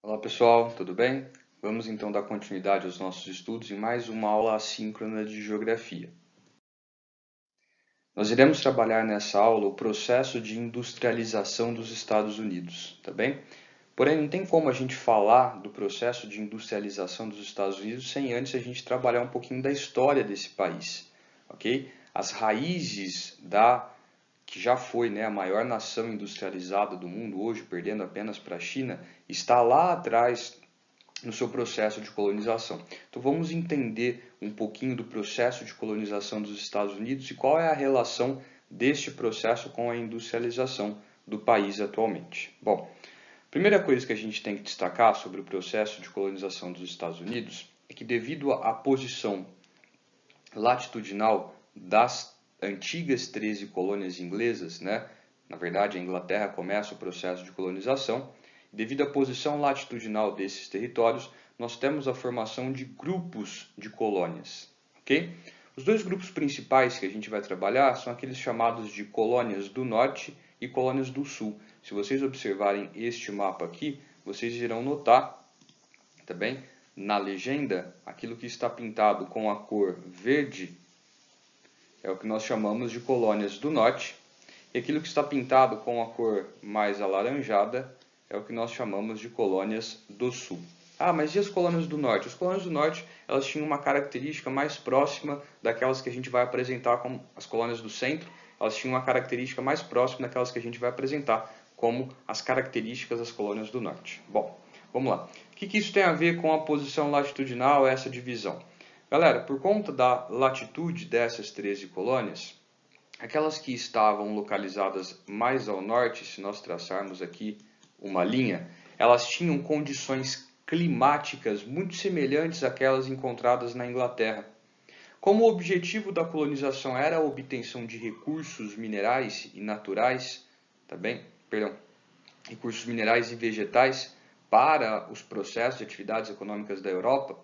Olá pessoal, tudo bem? Vamos então dar continuidade aos nossos estudos em mais uma aula assíncrona de geografia. Nós iremos trabalhar nessa aula o processo de industrialização dos Estados Unidos, tá bem? Porém, não tem como a gente falar do processo de industrialização dos Estados Unidos sem antes a gente trabalhar um pouquinho da história desse país, ok? As raízes da que já foi, né, a maior nação industrializada do mundo, hoje perdendo apenas para a China, está lá atrás no seu processo de colonização. Então vamos entender um pouquinho do processo de colonização dos Estados Unidos e qual é a relação deste processo com a industrialização do país atualmente. Bom, a primeira coisa que a gente tem que destacar sobre o processo de colonização dos Estados Unidos é que devido à posição latitudinal das antigas 13 colônias inglesas, né? Na verdade, a Inglaterra começa o processo de colonização. Devido à posição latitudinal desses territórios, nós temos a formação de grupos de colônias, ok? Os dois grupos principais que a gente vai trabalhar são aqueles chamados de colônias do norte e colônias do sul. Se vocês observarem este mapa aqui, vocês irão notar, tá bem? Na legenda, aquilo que está pintado com a cor verde é o que nós chamamos de colônias do norte, e aquilo que está pintado com a cor mais alaranjada é o que nós chamamos de colônias do sul. Ah, mas e as colônias do norte? As colônias do norte, elas tinham uma característica mais próxima daquelas que a gente vai apresentar como as colônias do centro, elas tinham uma característica mais próxima daquelas que a gente vai apresentar como as características das colônias do norte. Bom, vamos lá. O que isso tem a ver com a posição latitudinal, essa divisão? Galera, por conta da latitude dessas 13 colônias, aquelas que estavam localizadas mais ao norte, se nós traçarmos aqui uma linha, elas tinham condições climáticas muito semelhantes àquelas encontradas na Inglaterra. Como o objetivo da colonização era a obtenção de recursos minerais e naturais, tá bem? Perdão, recursos minerais e vegetais para os processos e atividades econômicas da Europa,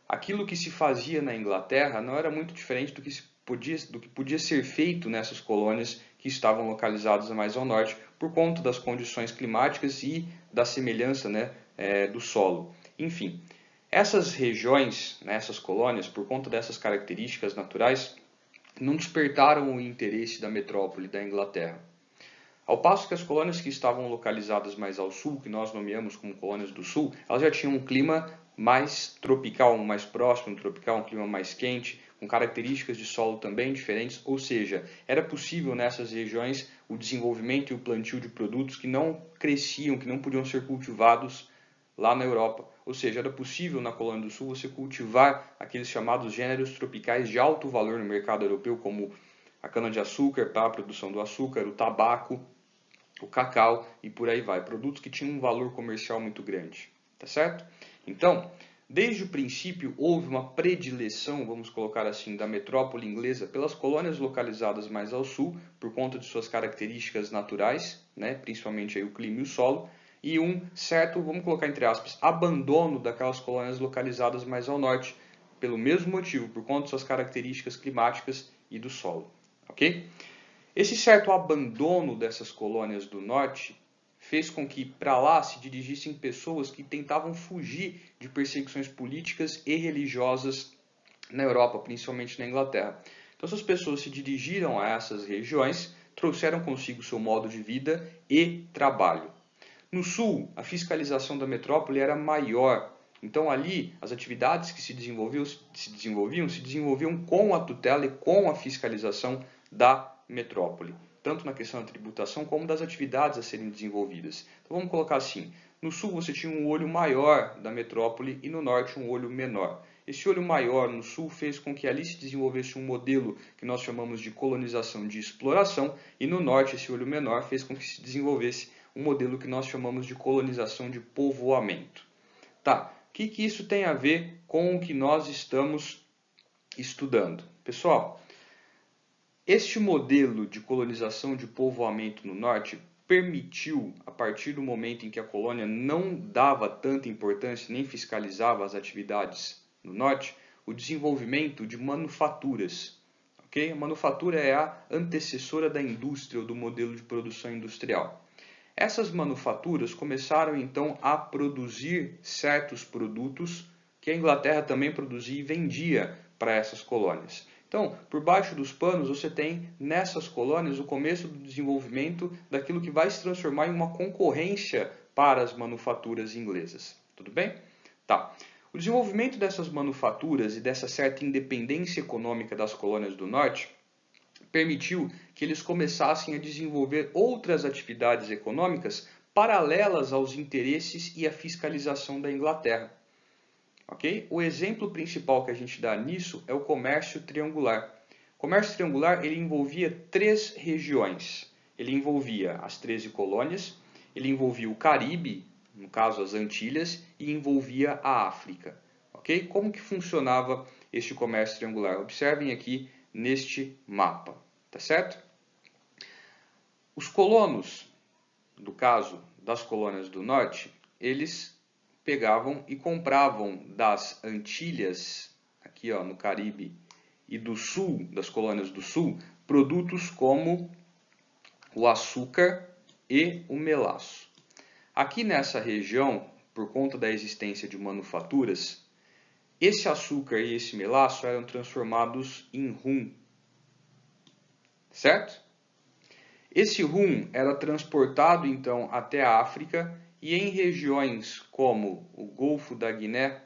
aquilo que se fazia na Inglaterra não era muito diferente do que podia ser feito nessas colônias que estavam localizadas mais ao norte, por conta das condições climáticas e da semelhança, né, do solo. Enfim, essas regiões, né, essas colônias, por conta dessas características naturais, não despertaram o interesse da metrópole da Inglaterra. Ao passo que as colônias que estavam localizadas mais ao sul, que nós nomeamos como colônias do sul, elas já tinham um clima mais tropical, mais próximo do tropical, um clima mais quente, com características de solo também diferentes, ou seja, era possível nessas regiões o desenvolvimento e o plantio de produtos que não cresciam, que não podiam ser cultivados lá na Europa. Ou seja, era possível na colônia do sul você cultivar aqueles chamados gêneros tropicais de alto valor no mercado europeu, como a cana-de-açúcar para a produção do açúcar, o tabaco, o cacau e por aí vai. Produtos que tinham um valor comercial muito grande, tá certo? Então, desde o princípio houve uma predileção, vamos colocar assim, da metrópole inglesa pelas colônias localizadas mais ao sul, por conta de suas características naturais, né, principalmente aí o clima e o solo, e um certo, vamos colocar entre aspas, abandono daquelas colônias localizadas mais ao norte, pelo mesmo motivo, por conta de suas características climáticas e do solo, ok? Esse certo abandono dessas colônias do norte fez com que para lá se dirigissem pessoas que tentavam fugir de perseguições políticas e religiosas na Europa, principalmente na Inglaterra. Então essas pessoas se dirigiram a essas regiões, trouxeram consigo seu modo de vida e trabalho. No sul, a fiscalização da metrópole era maior. Então ali, as atividades que se desenvolviam com a tutela e com a fiscalização da metrópole, tanto na questão da tributação como das atividades a serem desenvolvidas. Então vamos colocar assim, no sul você tinha um olho maior da metrópole e no norte um olho menor. Esse olho maior no sul fez com que ali se desenvolvesse um modelo que nós chamamos de colonização de exploração, e no norte esse olho menor fez com que se desenvolvesse um modelo que nós chamamos de colonização de povoamento. Tá, o que isso tem a ver com o que nós estamos estudando? Pessoal, este modelo de colonização de povoamento no norte permitiu, a partir do momento em que a colônia não dava tanta importância nem fiscalizava as atividades no norte, o desenvolvimento de manufaturas. Okay? A manufatura é a antecessora da indústria ou do modelo de produção industrial. Essas manufaturas começaram então a produzir certos produtos que a Inglaterra também produzia e vendia para essas colônias. Então, por baixo dos panos, você tem nessas colônias o começo do desenvolvimento daquilo que vai se transformar em uma concorrência para as manufaturas inglesas. Tudo bem? Tá. O desenvolvimento dessas manufaturas e dessa certa independência econômica das colônias do norte permitiu que eles começassem a desenvolver outras atividades econômicas paralelas aos interesses e à fiscalização da Inglaterra. Okay? O exemplo principal que a gente dá nisso é o comércio triangular. O comércio triangular ele envolvia 3 regiões. Ele envolvia as 13 colônias, ele envolvia o Caribe, no caso as Antilhas, e envolvia a África. Okay? Como que funcionava este comércio triangular? Observem aqui neste mapa, tá certo? Os colonos, no caso das colônias do norte, eles pegavam e compravam das Antilhas, aqui ó, no Caribe, e do sul, das colônias do sul, produtos como o açúcar e o melaço. Aqui nessa região, por conta da existência de manufaturas, esse açúcar e esse melaço eram transformados em rum, certo? Esse rum era transportado então até a África e em regiões como o Golfo da Guiné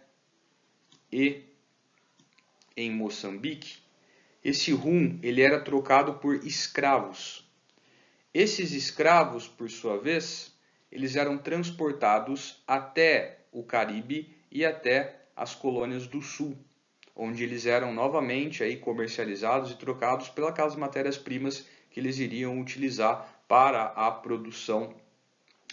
e em Moçambique, esse rum ele era trocado por escravos. Esses escravos, por sua vez, eles eram transportados até o Caribe e até as colônias do sul, onde eles eram novamente aí comercializados e trocados pelas matérias-primas que eles iriam utilizar para a produção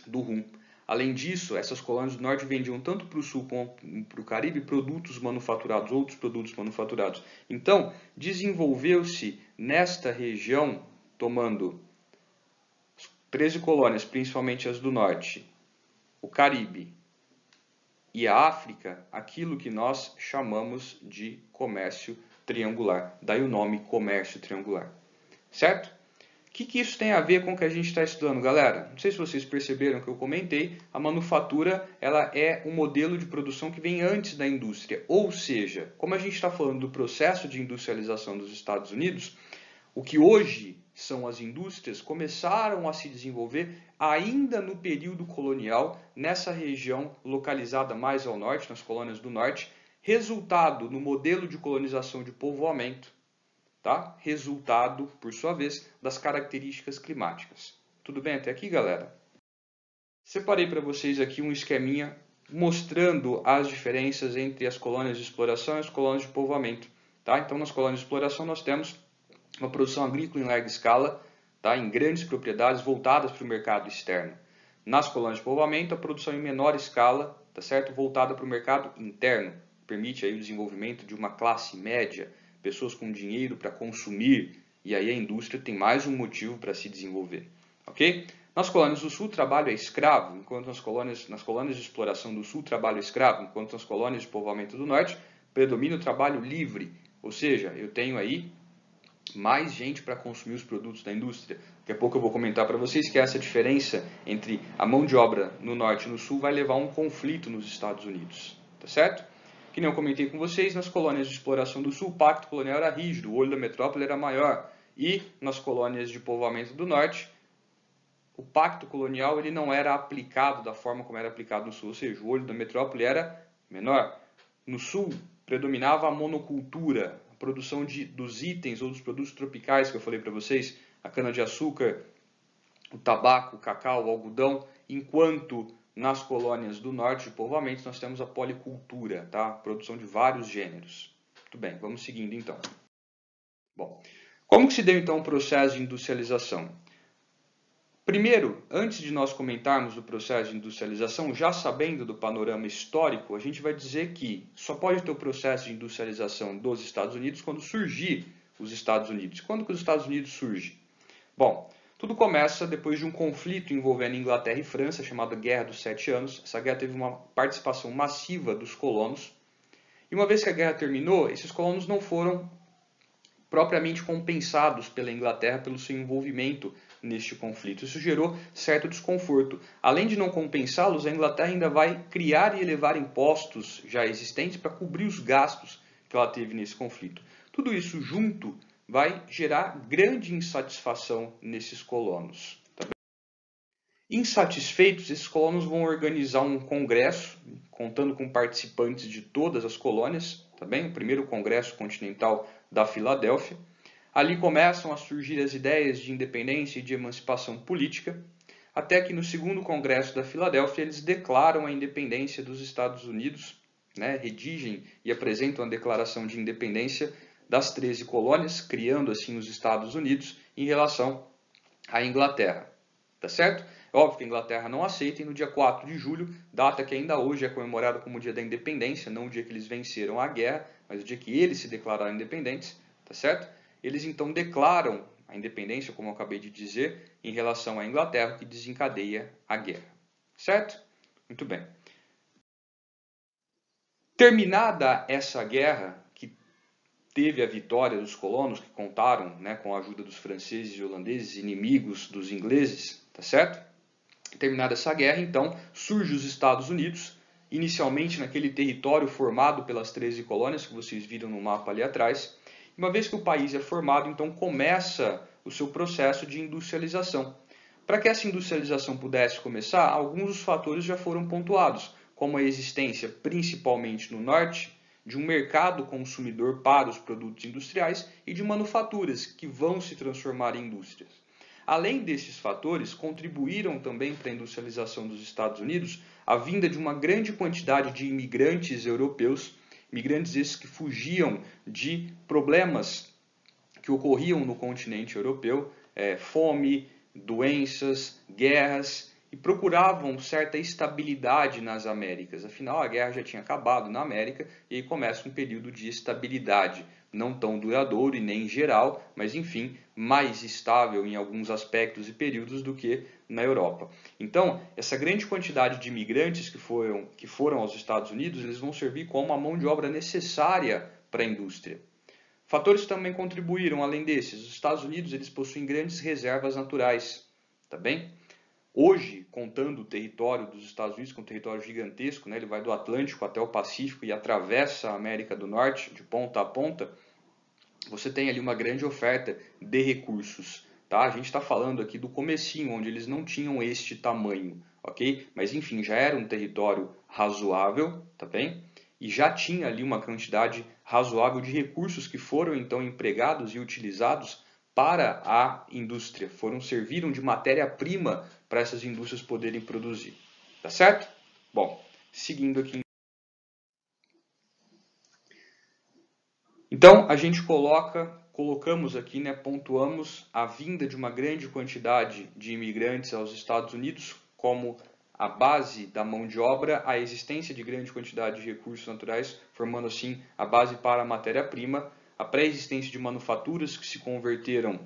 do rum. Além disso, essas colônias do norte vendiam tanto para o sul como para o Caribe produtos manufaturados, outros produtos manufaturados. Então, desenvolveu-se nesta região, tomando 13 colônias, principalmente as do norte, o Caribe e a África, aquilo que nós chamamos de comércio triangular. Daí o nome comércio triangular. Certo? O que isso tem a ver com o que a gente está estudando, galera? Não sei se vocês perceberam que eu comentei, a manufatura ela é um modelo de produção que vem antes da indústria. Ou seja, como a gente está falando do processo de industrialização dos Estados Unidos, o que hoje são as indústrias começaram a se desenvolver ainda no período colonial, nessa região localizada mais ao norte, nas colônias do norte, resultado no modelo de colonização de povoamento, tá? Resultado, por sua vez, das características climáticas. Tudo bem até aqui, galera? Separei para vocês aqui um esqueminha mostrando as diferenças entre as colônias de exploração e as colônias de povoamento. Tá? Então, nas colônias de exploração, nós temos uma produção agrícola em larga escala, tá? Em grandes propriedades voltadas para o mercado externo. Nas colônias de povoamento, a produção em menor escala, tá certo? Voltada para o mercado interno. Permite aí o desenvolvimento de uma classe média, pessoas com dinheiro para consumir, e aí a indústria tem mais um motivo para se desenvolver. Ok? Nas colônias do sul, o trabalho é escravo, enquanto nas colônias de exploração do sul, o trabalho é escravo, enquanto nas colônias de povoamento do norte, predomina o trabalho livre. Ou seja, eu tenho aí mais gente para consumir os produtos da indústria. Daqui a pouco eu vou comentar para vocês que essa diferença entre a mão de obra no norte e no sul vai levar a um conflito nos Estados Unidos. Tá certo? Que nem eu comentei com vocês, nas colônias de exploração do sul, o pacto colonial era rígido, o olho da metrópole era maior. E nas colônias de povoamento do norte, o pacto colonial ele não era aplicado da forma como era aplicado no sul, ou seja, o olho da metrópole era menor. No sul, predominava a monocultura, a produção dos itens ou dos produtos tropicais que eu falei para vocês, a cana-de-açúcar, o tabaco, o cacau, o algodão, enquanto nas colônias do norte de povoamentos nós temos a policultura, tá? A produção de vários gêneros. Muito bem, vamos seguindo então. Bom, como que se deu então o processo de industrialização? Primeiro, antes de nós comentarmos do processo de industrialização, já sabendo do panorama histórico, a gente vai dizer que só pode ter o processo de industrialização dos Estados Unidos quando surgir os Estados Unidos. Quando que os Estados Unidos surgem? Bom, tudo começa depois de um conflito envolvendo Inglaterra e França, chamada Guerra dos 7 Anos. Essa guerra teve uma participação massiva dos colonos. E uma vez que a guerra terminou, esses colonos não foram propriamente compensados pela Inglaterra pelo seu envolvimento neste conflito. Isso gerou certo desconforto. Além de não compensá-los, a Inglaterra ainda vai criar e elevar impostos já existentes para cobrir os gastos que ela teve nesse conflito. Tudo isso junto vai gerar grande insatisfação nesses colonos. Tá bem? Insatisfeitos, esses colonos vão organizar um congresso, contando com participantes de todas as colônias, tá bem? O primeiro congresso continental da Filadélfia. Ali começam a surgir as ideias de independência e de emancipação política, até que no segundo congresso da Filadélfia eles declaram a independência dos Estados Unidos, né? Redigem e apresentam a declaração de independência das 13 colônias, criando assim os Estados Unidos em relação à Inglaterra. Tá certo? É óbvio que a Inglaterra não aceita e no dia 4 de julho, data que ainda hoje é comemorada como o dia da independência, não o dia que eles venceram a guerra, mas o dia que eles se declararam independentes, tá certo? Eles então declaram a independência, como eu acabei de dizer, em relação à Inglaterra, que desencadeia a guerra. Certo? Muito bem. Terminada essa guerra, que teve a vitória dos colonos, que contaram, né, com a ajuda dos franceses e holandeses, inimigos dos ingleses, tá certo? Terminada essa guerra, então, surge os Estados Unidos, inicialmente naquele território formado pelas 13 colônias, que vocês viram no mapa ali atrás. Uma vez que o país é formado, então começa o seu processo de industrialização. Para que essa industrialização pudesse começar, alguns dos fatores já foram pontuados, como a existência, principalmente no norte, de um mercado consumidor para os produtos industriais e de manufaturas que vão se transformar em indústrias. Além desses fatores, contribuíram também para a industrialização dos Estados Unidos a vinda de uma grande quantidade de imigrantes europeus, imigrantes esses que fugiam de problemas que ocorriam no continente europeu, fome, doenças, guerras, e procuravam certa estabilidade nas Américas. Afinal, a guerra já tinha acabado na América e aí começa um período de estabilidade, não tão duradouro e nem geral, mas enfim, mais estável em alguns aspectos e períodos do que na Europa. Então, essa grande quantidade de imigrantes que foram aos Estados Unidos, eles vão servir como a mão de obra necessária para a indústria. Fatores também contribuíram, além desses. Os Estados Unidos eles possuem grandes reservas naturais, tá bem? Hoje, contando o território dos Estados Unidos, que é um território gigantesco, né? Ele vai do Atlântico até o Pacífico e atravessa a América do Norte, de ponta a ponta, você tem ali uma grande oferta de recursos. Tá? A gente está falando aqui do comecinho, onde eles não tinham este tamanho, ok? Mas enfim, já era um território razoável, tá bem? E já tinha ali uma quantidade razoável de recursos que foram então empregados e utilizados para a indústria, serviram de matéria-prima para essas indústrias poderem produzir. Tá certo? Bom, seguindo aqui. Então, a gente colocamos aqui, né, pontuamos a vinda de uma grande quantidade de imigrantes aos Estados Unidos como a base da mão de obra, a existência de grande quantidade de recursos naturais, formando assim a base para a matéria-prima, a pré-existência de manufaturas que se converteram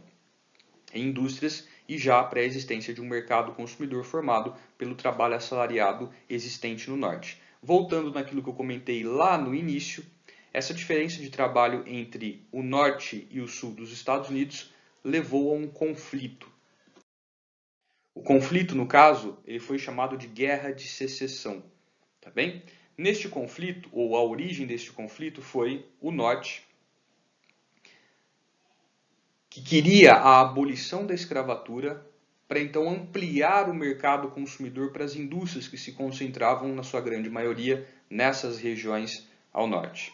em indústrias e já a pré-existência de um mercado consumidor formado pelo trabalho assalariado existente no norte. Voltando naquilo que eu comentei lá no início, essa diferença de trabalho entre o norte e o sul dos Estados Unidos levou a um conflito. O conflito, no caso, ele foi chamado de Guerra de Secessão. Tá bem? Neste conflito, ou a origem deste conflito, foi o norte, que queria a abolição da escravatura para então ampliar o mercado consumidor para as indústrias que se concentravam, na sua grande maioria, nessas regiões ao norte.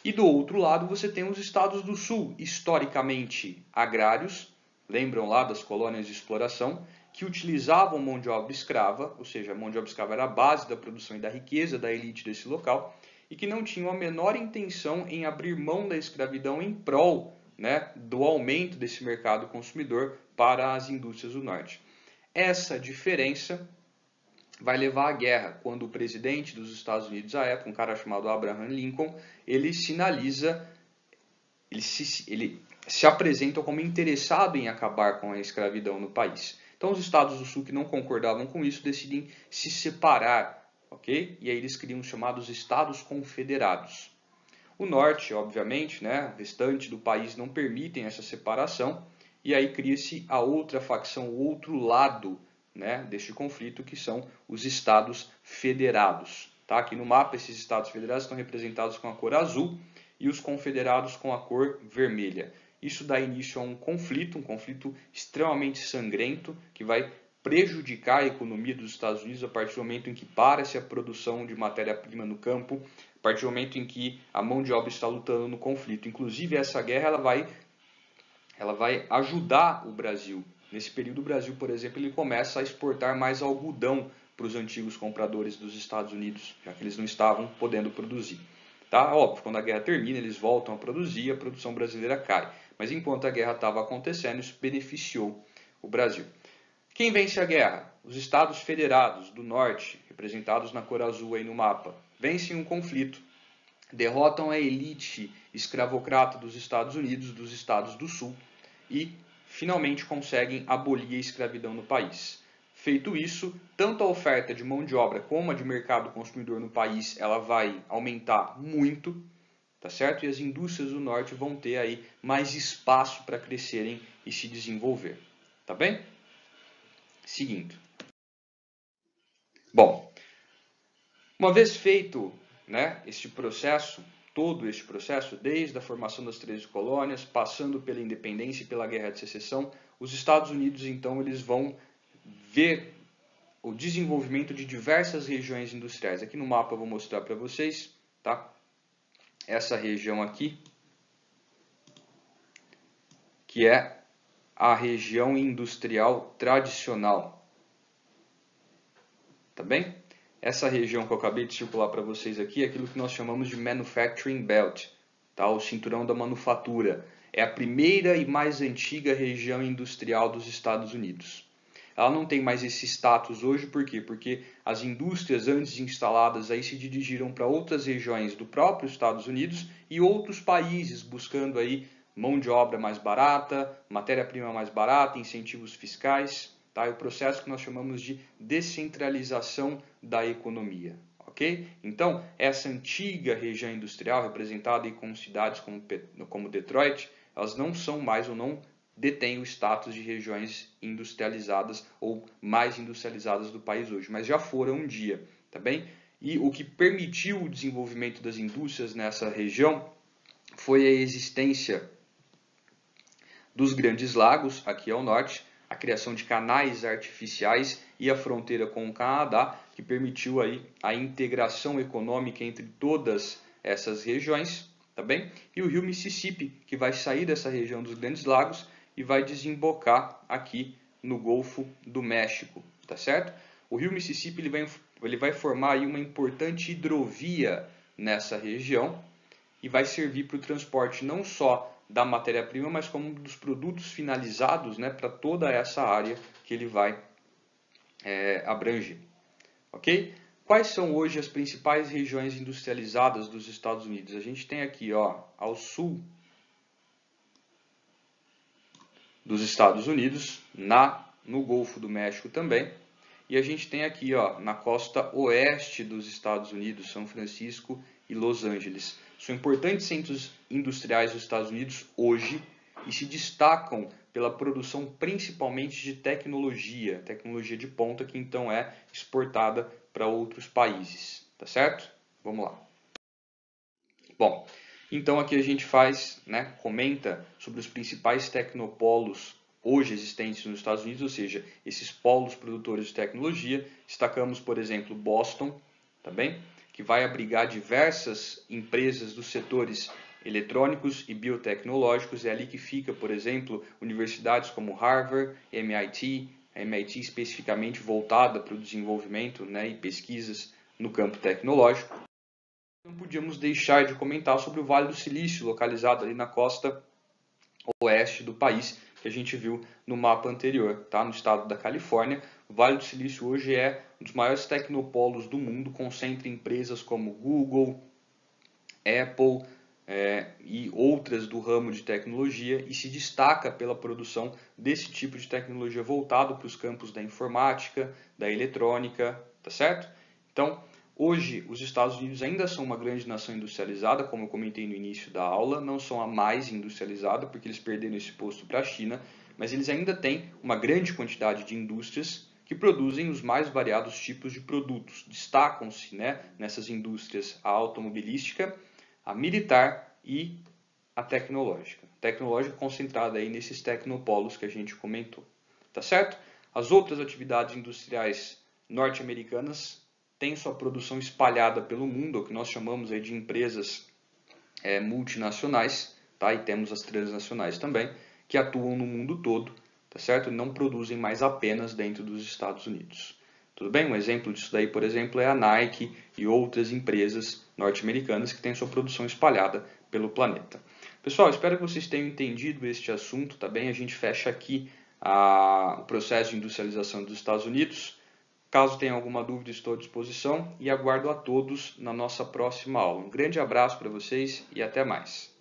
E do outro lado você tem os estados do sul, historicamente agrários, lembram lá das colônias de exploração, que utilizavam mão de obra escrava, ou seja, a mão de obra escrava era a base da produção e da riqueza da elite desse local, e que não tinham a menor intenção em abrir mão da escravidão em prol, né, do aumento desse mercado consumidor para as indústrias do norte. Essa diferença vai levar à guerra, quando o presidente dos Estados Unidos à época, um cara chamado Abraham Lincoln, ele sinaliza, ele se apresenta como interessado em acabar com a escravidão no país. Então os estados do sul que não concordavam com isso decidem se separar, ok? E aí eles criam os chamados Estados Confederados. O norte, obviamente, né, o restante do país não permitem essa separação e aí cria-se a outra facção, o outro lado, né, deste conflito, que são os Estados Federados. Tá? Aqui no mapa, esses Estados Federados estão representados com a cor azul e os confederados com a cor vermelha. Isso dá início a um conflito extremamente sangrento, que vai prejudicar a economia dos Estados Unidos a partir do momento em que para-se a produção de matéria-prima no campo, a partir do momento em que a mão de obra está lutando no conflito. Inclusive, essa guerra ela vai ajudar o Brasil. Nesse período, o Brasil, por exemplo, ele começa a exportar mais algodão para os antigos compradores dos Estados Unidos, já que eles não estavam podendo produzir. Tá? Óbvio, quando a guerra termina, eles voltam a produzir, a produção brasileira cai. Mas enquanto a guerra estava acontecendo, isso beneficiou o Brasil. Quem vence a guerra? Os Estados Federados do Norte, representados na cor azul aí no mapa, vencem um conflito, derrotam a elite escravocrata dos Estados Unidos, dos Estados do Sul, e finalmente conseguem abolir a escravidão no país. Feito isso, tanto a oferta de mão de obra como a de mercado consumidor no país, ela vai aumentar muito, tá certo? E as indústrias do norte vão ter aí mais espaço para crescerem e se desenvolver, tá bem? Seguindo. Bom, uma vez feito, né, todo este processo, desde a formação das 13 colônias, passando pela independência e pela Guerra de Secessão, os Estados Unidos, então, eles vão ver o desenvolvimento de diversas regiões industriais. Aqui no mapa eu vou mostrar para vocês, tá? Essa região aqui, que é a região industrial tradicional, tá bem? Essa região que eu acabei de circular para vocês aqui é aquilo que nós chamamos de Manufacturing Belt, tá? O cinturão da manufatura. É a primeira e mais antiga região industrial dos Estados Unidos. Ela não tem mais esse status hoje, por quê? Porque as indústrias antes instaladas aí se dirigiram para outras regiões do próprio Estados Unidos e outros países, buscando aí mão de obra mais barata, matéria-prima mais barata, incentivos fiscais. Tá? É o processo que nós chamamos de descentralização da economia. Okay? Então, essa antiga região industrial, representada aí com cidades como Detroit, elas não são mais ou não detêm o status de regiões industrializadas ou mais industrializadas do país hoje, mas já foram um dia, tá bem? E o que permitiu o desenvolvimento das indústrias nessa região foi a existência dos grandes lagos, aqui ao norte, a criação de canais artificiais e a fronteira com o Canadá, que permitiu aí a integração econômica entre todas essas regiões, tá bem? E o rio Mississippi, que vai sair dessa região dos Grandes Lagos e vai desembocar aqui no Golfo do México, tá certo? O rio Mississippi ele vai formar aí uma importante hidrovia nessa região e vai servir para o transporte não só da matéria-prima, mas como dos produtos finalizados, né, para toda essa área que ele vai abranger. Ok? Quais são hoje as principais regiões industrializadas dos Estados Unidos? A gente tem aqui, ó, ao sul dos Estados Unidos, no Golfo do México também, e a gente tem aqui, ó, na costa oeste dos Estados Unidos, São Francisco e Los Angeles. São importantes centros industriais dos Estados Unidos hoje e se destacam pela produção principalmente de tecnologia de ponta, que então é exportada para outros países, tá certo? Vamos lá. Bom, então aqui a gente faz, né, comenta sobre os principais tecnopolos hoje existentes nos Estados Unidos, ou seja, esses polos produtores de tecnologia. Destacamos, por exemplo, Boston, tá bem? Que vai abrigar diversas empresas dos setores eletrônicos e biotecnológicos. É ali que fica, por exemplo, universidades como Harvard, MIT, a MIT especificamente voltada para o desenvolvimento, né, e pesquisas no campo tecnológico. Não podíamos deixar de comentar sobre o Vale do Silício, localizado ali na costa oeste do país, que a gente viu no mapa anterior, tá? No estado da Califórnia. O Vale do Silício hoje é um dos maiores tecnopolos do mundo, concentra empresas como Google, Apple e outras do ramo de tecnologia e se destaca pela produção desse tipo de tecnologia voltado para os campos da informática, da eletrônica, tá certo? Então, hoje, os Estados Unidos ainda são uma grande nação industrializada, como eu comentei no início da aula, não são a mais industrializada, porque eles perderam esse posto para a China, mas eles ainda têm uma grande quantidade de indústrias que produzem os mais variados tipos de produtos. Destacam-se, né, nessas indústrias a automobilística, a militar e a tecnológica. Tecnológica concentrada aí nesses tecnopolos que a gente comentou. Tá certo? As outras atividades industriais norte-americanas têm sua produção espalhada pelo mundo, o que nós chamamos aí de empresas multinacionais, tá? E temos as transnacionais também, que atuam no mundo todo, tá certo? Não produzem mais apenas dentro dos Estados Unidos. Tudo bem? Um exemplo disso daí, por exemplo, é a Nike e outras empresas norte-americanas que têm sua produção espalhada pelo planeta. Pessoal, espero que vocês tenham entendido este assunto, tá bem? A gente fecha aqui o processo de industrialização dos Estados Unidos. Caso tenha alguma dúvida, estou à disposição e aguardo a todos na nossa próxima aula. Um grande abraço para vocês e até mais.